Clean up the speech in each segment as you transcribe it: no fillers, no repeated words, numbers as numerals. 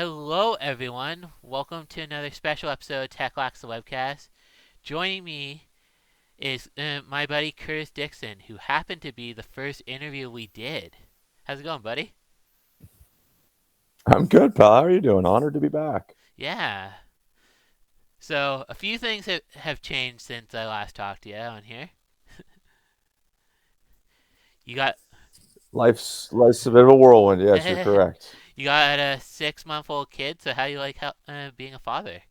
Hello, everyone. Welcome to another special episode of Tech-Lax, the webcast. Joining me is my buddy Curtis Dickson, who happened to be the first interview we did. How's it going, buddy? I'm good, pal. How are you doing? Honored to be back. Yeah. So, a few things have changed since I last talked to you on here. You got Life's a bit of a whirlwind. Yes, you're correct. you got a 6-month-old kid. So, how do you like being a father?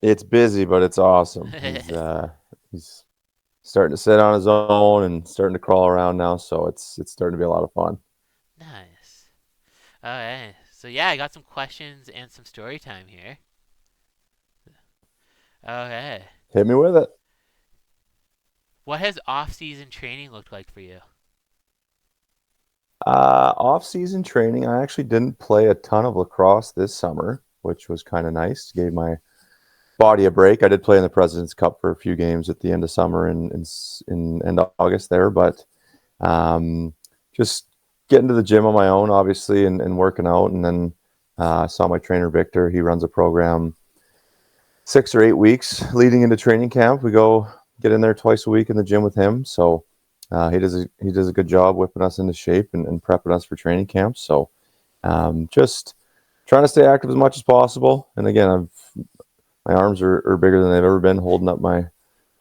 It's busy, but it's awesome. He's starting to sit on his own and starting to crawl around now, so it's starting to be a lot of fun. Nice. All right. So yeah, I got some questions and some story time here. Okay. Hit me with it. What has off-season training looked like for you? Off-season training. I actually didn't play a ton of lacrosse this summer, which was kind of nice. Gave my body a break. I did play in the President's Cup for a few games at the end of summer in end of August there, but just getting to the gym on my own, obviously, and working out. And then I saw my trainer, Victor. He runs a program 6 or 8 weeks leading into training camp. We go get in there twice a week in the gym with him. So he does a good job whipping us into shape and prepping us for training camp. So just trying to stay active as much as possible. And again, my arms are bigger than they've ever been, holding up my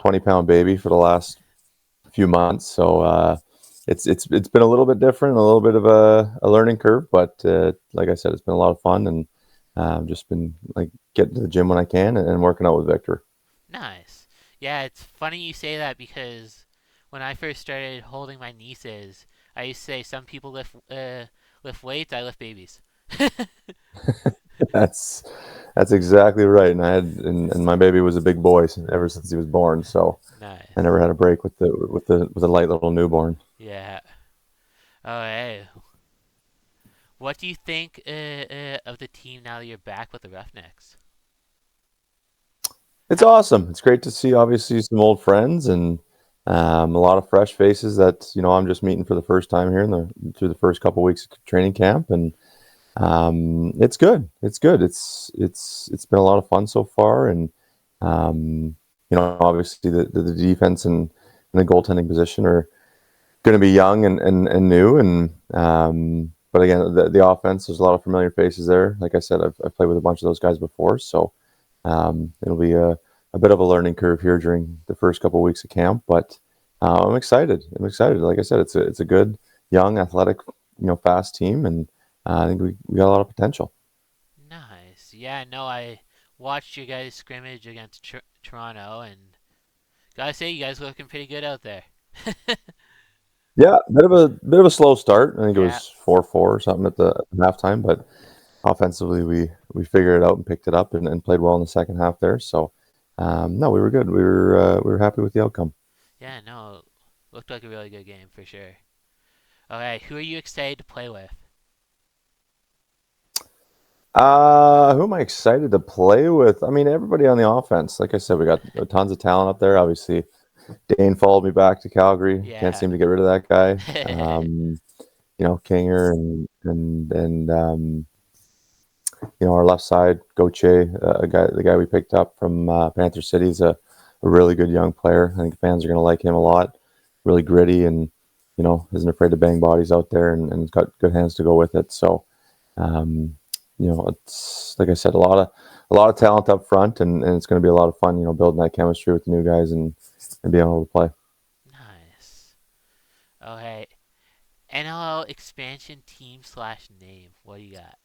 20-pound baby for the last few months. So it's been a little bit different, a little bit of a learning curve, but like I said, it's been a lot of fun, and just been like getting to the gym when I can and working out with Victor. Nice. Yeah, it's funny you say that because when I first started holding my nieces, I used to say some people lift weights, I lift babies. That's that's exactly right. And my baby was a big boy ever since he was born, so I Nice. never had a break with the light little newborn. Yeah. Oh, hey. What do you think of the team now that you're back with the Roughnecks? It's awesome. It's great to see obviously some old friends and a lot of fresh faces that I'm just meeting for the first time here through the first couple weeks of training camp, and it's good. It's good. It's been a lot of fun so far, and obviously the defense and the goaltending position are going to be young and new, and but again the offense, there's a lot of familiar faces there. Like I said, I've played with a bunch of those guys before, so it'll be a bit of a learning curve here during the first couple of weeks of camp, but I'm excited. I'm excited. Like I said, it's a good, young, athletic, fast team, and I think we got a lot of potential. Nice. Yeah, no, I watched you guys scrimmage against Toronto, and gotta say, you guys looking pretty good out there. Yeah, bit of a slow start. I think it Yeah, was 4-4 or something at the halftime, but offensively we figured it out and picked it up and played well in the second half there. So no, we were good. We were happy with the outcome. yeah, no, looked like a really good game for sure. Okay, who are you excited to play with? Who am I excited to play with? I mean, everybody on the offense. Like I said, we got tons of talent up there. Obviously, Dane followed me back to Calgary. Can't Yeah. seem to get rid of that guy. Kinger and our left side, Goche, the guy we picked up from Panther City, is a really good young player. I think fans are going to like him a lot. Really gritty and isn't afraid to bang bodies out there and got good hands to go with it. So um, it's like I said, a lot of talent up front, and it's going to be a lot of fun. Building that chemistry with the new guys and being able to play. Nice. Okay, NLL expansion team slash name. What do you got?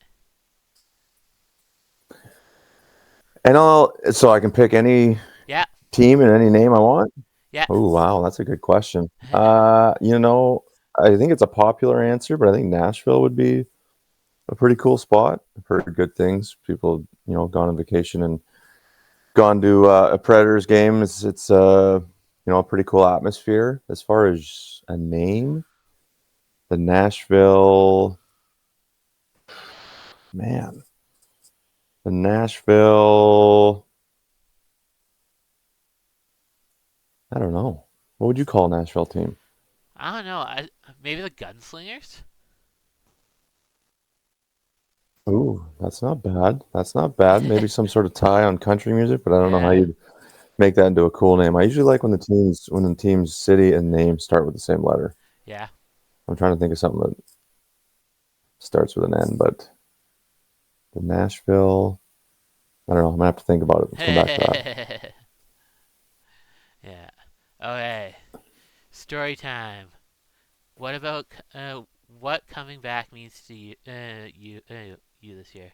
So I can pick any Yeah, team and any name I want. yeah. Oh wow, that's a good question. I think it's a popular answer, but I think Nashville would be a pretty cool spot. I've heard good things. People, gone on vacation and gone to a Predators game. It's a pretty cool atmosphere. As far as a name, the Nashville man, the Nashville. I don't know. What would you call a Nashville team? I don't know. Maybe the Gunslingers. Ooh, that's not bad. That's not bad. Maybe some sort of tie on country music, but I don't know how Yeah, you'd make that into a cool name. I usually like when the team's city and name start with the same letter. yeah. I'm trying to think of something that starts with an N, but the Nashville. I don't know. I'm gonna have to think about it. Let's come back to that. Yeah. Okay. Story time. What about what coming back means to you this year?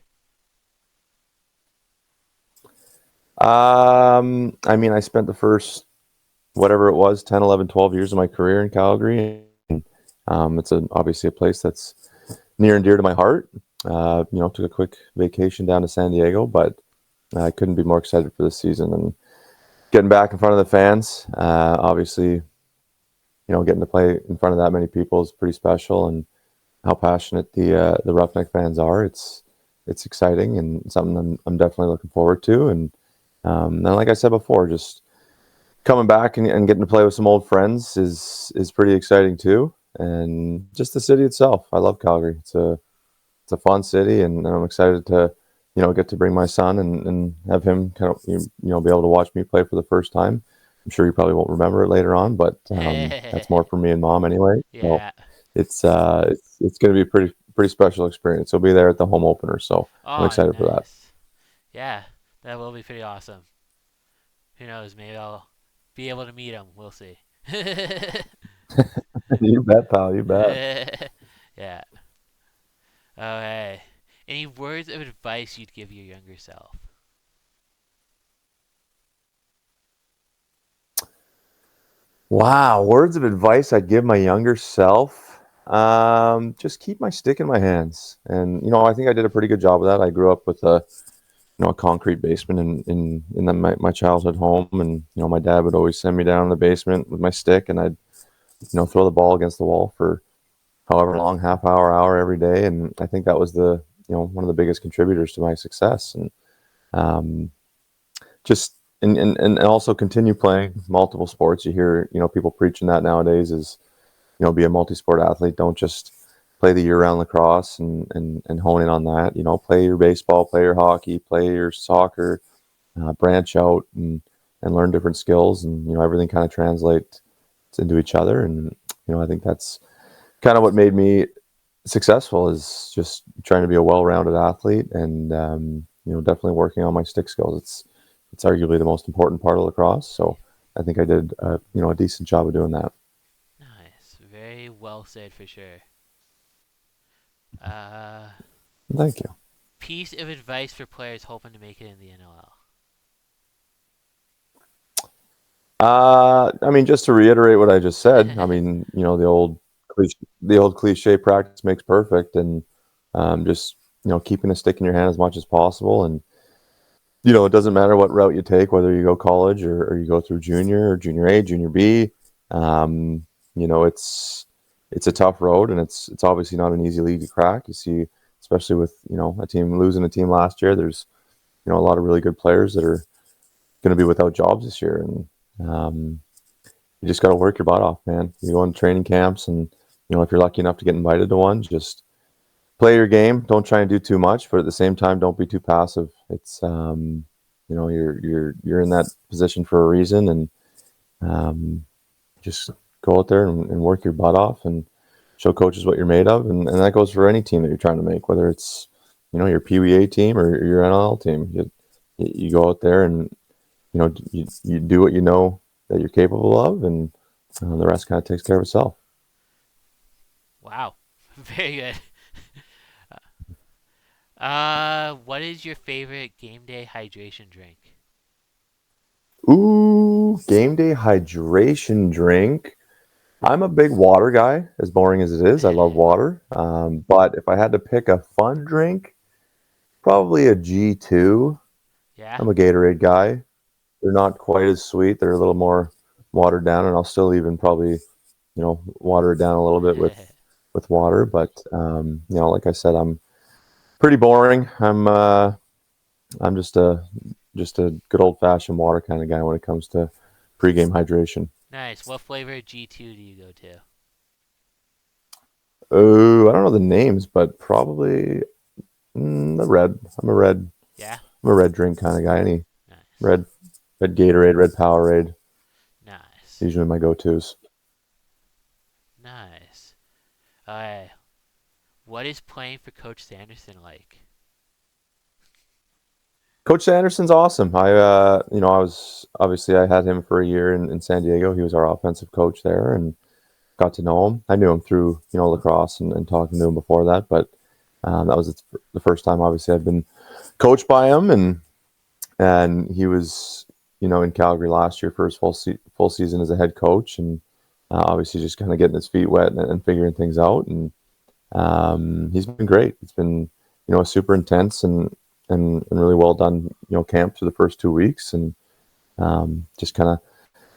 I mean, I spent the first whatever it was 10, 11, 12 years of my career in Calgary. It's obviously a place that's near and dear to my heart. Took a quick vacation down to San Diego, but I couldn't be more excited for this season and getting back in front of the fans. Obviously, getting to play in front of that many people is pretty special, and how passionate the Roughneck fans are. It's exciting and something I'm definitely looking forward to. And like I said before, just coming back and getting to play with some old friends is pretty exciting too. And just the city itself, I love Calgary. It's a fun city, and I'm excited to get to bring my son and have him kind of be able to watch me play for the first time. I'm sure you probably won't remember it later on, but that's more for me and mom anyway. So Yeah. it's going to be a pretty special experience. He'll be there at the home opener, so I'm Oh, excited for that. nice. Yeah, that will be pretty awesome. Who knows? Maybe I'll be able to meet him. We'll see. You bet, pal. You bet. Yeah. Okay. Any words of advice you'd give your younger self? Wow, words of advice I'd give my younger self. Just keep my stick in my hands, and I think I did a pretty good job of that. I grew up with a concrete basement in my childhood home, and my dad would always send me down in the basement with my stick, and I'd throw the ball against the wall for however long, half hour every day, and I think that was the one of the biggest contributors to my success. And um, just and also continue playing multiple sports. You hear people preaching that nowadays is be a multi-sport athlete. Don't just play the year-round lacrosse and hone in on that. Play your baseball, play your hockey, play your soccer, branch out and learn different skills, and everything kind of translates into each other. And I think that's kind of what made me successful, is just trying to be a well-rounded athlete, and definitely working on my stick skills. It's arguably the most important part of lacrosse, so I think I did a decent job of doing that. Nice. Very well said for sure. Uh, Thank you. piece of advice for players hoping to make it in the NLL. I mean, just to reiterate what I just said, I mean, the old cliche, practice makes perfect, and just keeping a stick in your hand as much as possible. And it doesn't matter what route you take, whether you go college or you go through junior or junior A, junior B. Um, it's a tough road, and it's obviously not an easy league to crack. You see, especially with a team losing a team last year, there's a lot of really good players that are going to be without jobs this year, and you just got to work your butt off, man. You go on training camps, and if you're lucky enough to get invited to one, just play your game. Don't try and do too much, but at the same time, don't be too passive. It's you're in that position for a reason, and just go out there and work your butt off and show coaches what you're made of, and that goes for any team that you're trying to make, whether it's your PWA team or your NLL team. You go out there and you do what you know that you're capable of, and the rest kind of takes care of itself. Wow. Very good. What is your favorite game day hydration drink? Ooh, game day hydration drink. I'm a big water guy, as boring as it is. I love water. But if I had to pick a fun drink, probably a G2. Yeah. I'm a Gatorade guy. They're not quite as sweet. They're a little more watered down, and I'll still even probably, water it down a little bit with water. But like I said, I'm pretty boring. I'm just a good old fashioned water kind of guy when it comes to pregame hydration. Nice. What flavor G2 do you go to? Oh, I don't know the names, but probably The red. Yeah, I'm a red drink kind of guy. Any nice, red, red Gatorade, red Powerade. nice, Usually my go-tos. nice. Uh, what is playing for Coach Sanderson like? Coach Sanderson's awesome. I was obviously I had him for a year in San Diego. He was our offensive coach there, and got to know him. I knew him through lacrosse and talking to him before that, but that was the first time obviously I've been coached by him, and he was in Calgary last year for his full season as a head coach, and obviously just kind of getting his feet wet and figuring things out, and he's been great. It's been a super intense and really well done camp through the first 2 weeks, and just kind of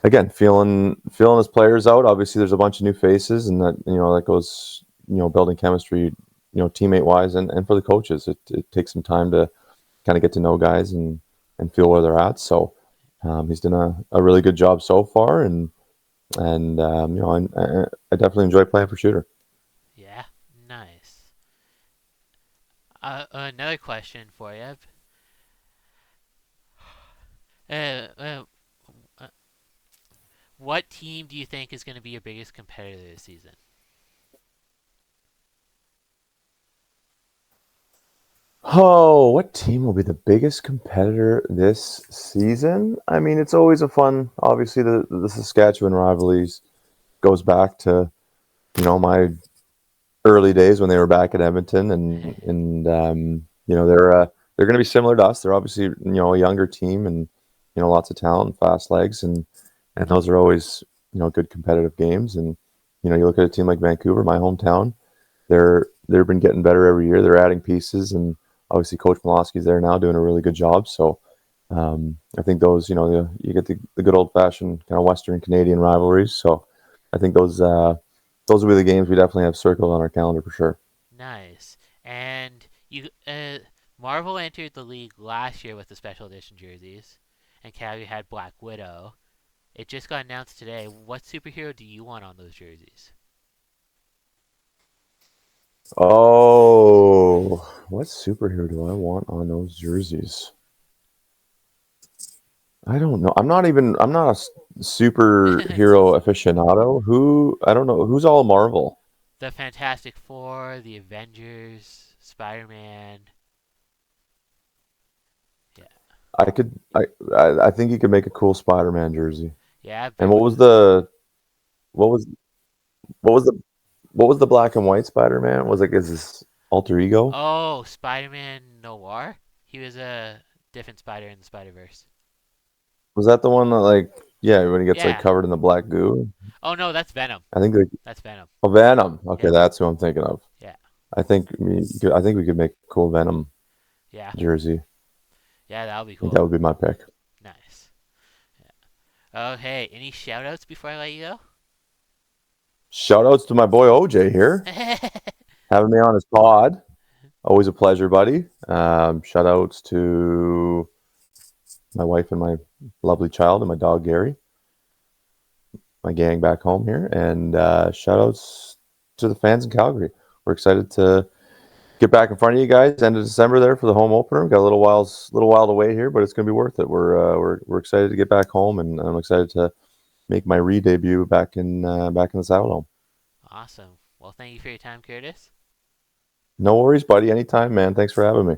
again feeling his players out. Obviously, there's a bunch of new faces, and that goes building chemistry, teammate wise, and for the coaches, it takes some time to kind of get to know guys and feel where they're at. So he's done a really good job so far, and I definitely enjoy playing for Shooter. Yeah, nice. Another question for you. Uh, uh, uh, what team do you think is going to be your biggest competitor this season? Oh, what team will be the biggest competitor this season? I mean, it's always a fun. Obviously, the Saskatchewan rivalries goes back to my early days when they were back at Edmonton, and they're going to be similar to us. They're obviously a younger team, and lots of talent and fast legs, and those are always good competitive games. And you look at a team like Vancouver, my hometown. They've been getting better every year. They're adding pieces, and obviously Coach Malosky's there now doing a really good job. So I think those you get the good old fashioned kind of Western Canadian rivalries. So I think those will be the games we definitely have circled on our calendar for sure. Nice. And Marvel entered the league last year with the special edition jerseys, and Calgary had Black Widow. It just got announced today. What superhero do you want on those jerseys? Oh, what superhero do I want on those jerseys? I don't know. I'm not a superhero aficionado. I don't know. Who's all Marvel? The Fantastic Four, the Avengers, Spider Man. Yeah, I could, I think you could make a cool Spider-Man jersey. yeah, I've And been wanting to. what was, what was the, what was the black and white Spider-Man? Was it his alter ego? Oh, Spider Man Noir. He was a different spider in the Spider Verse. Was that the one that yeah, when he gets Yeah. covered in the black goo? Oh no, that's Venom. I think That's Venom. Venom. Okay, Yeah, that's who I'm thinking of. yeah, I think we could make a cool Venom yeah, jersey. I yeah. That'll be think that cool. would be my pick. Nice. Yeah. Okay. Any shout outs before I let you Shout outs to my boy OJ here, go? having me on his pod. Always a pleasure, buddy. Shout outs to my wife and my lovely child and my dog Gary, my gang back home here, and shout outs to the fans in Calgary. We're excited to get back in front of you guys end of December there for the home opener. We've got a little while to wait here, but it's going to be worth it. We're excited to get back home, and I'm excited to make my re-debut back in the Saddle Dome. Awesome. Well, thank you for your time, Curtis. No worries, buddy. Anytime, man. Thanks for having me.